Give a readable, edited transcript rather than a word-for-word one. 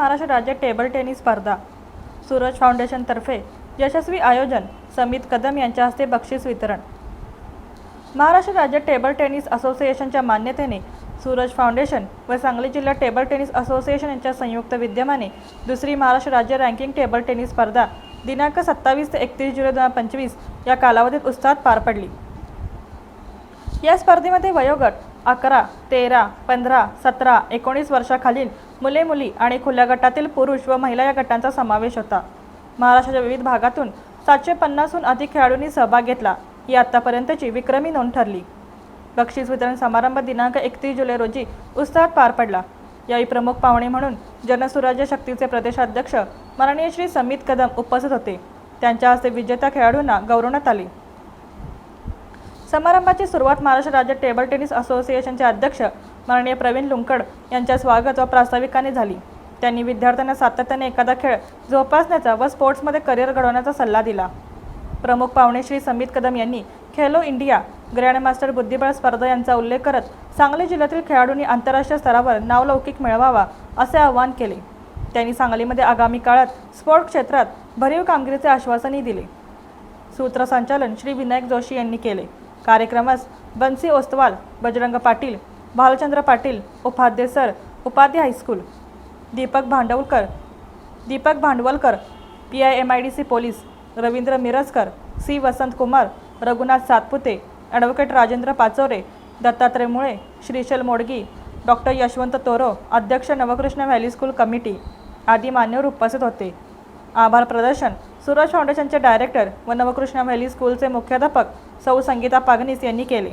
महाराष्ट्र राज्य table tennis स्पर्धा सूरज फाउंडेशनतर्फे यशस्वी आयोजन, समित कदम यांच्या हस्ते बक्षीस वितरण। महाराष्ट्र राज्य टेबल टेनिस असोसिएशनच्या मान्यतेने सूरज फाउंडेशन व सांगली जिल्हा टेबल टेनिस असोसिएशन यांच्या संयुक्त विद्यमाने दुसरी महाराष्ट्र राज्य रँकिंग टेबल टेनिस स्पर्धा दिनांक 27 ते 31 जुलै 2025 या कालावधीत उत्साहात पार पडली। या स्पर्धेमध्ये वयोगट 11, 13, 15, 17, 19 वर्षाखालील मुले मुली आणि खुल्या गटातील पुरुष व महिला या गटांचा समावेश होता। महाराष्ट्राच्या विविध भागातून 750हून अधिक खेळाडूंनी सहभाग घेतला। ही आतापर्यंतची विक्रमी नोंद ठरली। बक्षीस वितरण समारंभ दिनांक 31 जुलै रोजी उत्साहात पार पडला। यावेळी प्रमुख पाहुणे म्हणून जनसुराज्य शक्तीचे प्रदेशाध्यक्ष माननीय श्री समित कदम उपस्थित होते। त्यांच्या हस्ते विजेत्या खेळाडूंना गौरवण्यात आले। समारंभाची सुरुवात महाराष्ट्र राज्य टेबल टेनिस असोसिएशनचे अध्यक्ष माननीय प्रवीण लुंकड यांच्या स्वागत व प्रास्ताविकाने झाली। त्यांनी विद्यार्थ्यांना सातत्याने एखादा खेळ जोपासण्याचा व स्पोर्ट्समध्ये करिअर घडवण्याचा सल्ला दिला। प्रमुख पाहुणे श्री समित कदम यांनी खेलो इंडिया ग्रँडमास्टर बुद्धिबळ स्पर्धा यांचा उल्लेख करत सांगली जिल्ह्यातील खेळाडूंनी आंतरराष्ट्रीय स्तरावर नावलौकिक मिळवावा असे आवाहन केले। त्यांनी सांगलीमध्ये आगामी काळात स्पोर्ट्स क्षेत्रात भरीव कामगिरीचे आश्वासनही दिले। सूत्रसंचालन श्री विनायक जोशी यांनी केले। कार्यक्रमास Bansi Ostwal, Bajrang Patil, Bhalchandra Patil, Upadhye sir, Upadhye high school, Deepak Bhandwalkar, PIMIDC police, Ravindra Mirajkar, C Vasant Kumar, Raghunath Satpute, advocate Rajendra Pachore, Dattatray Mule, Shrishail मोडगी, doctor Yashwant तोरो, अध्यक्ष नवकृष्ण व्हॅली स्कूल कमिटी आदी मान्यवर उपस्थित होते। आभार प्रदर्शन सूरज फाउंडेशनचे डायरेक्टर व नवकृष्ण व्हॅली स्कूलचे मुख्याध्यापक सौ संगीता पागनीस यांनी केले।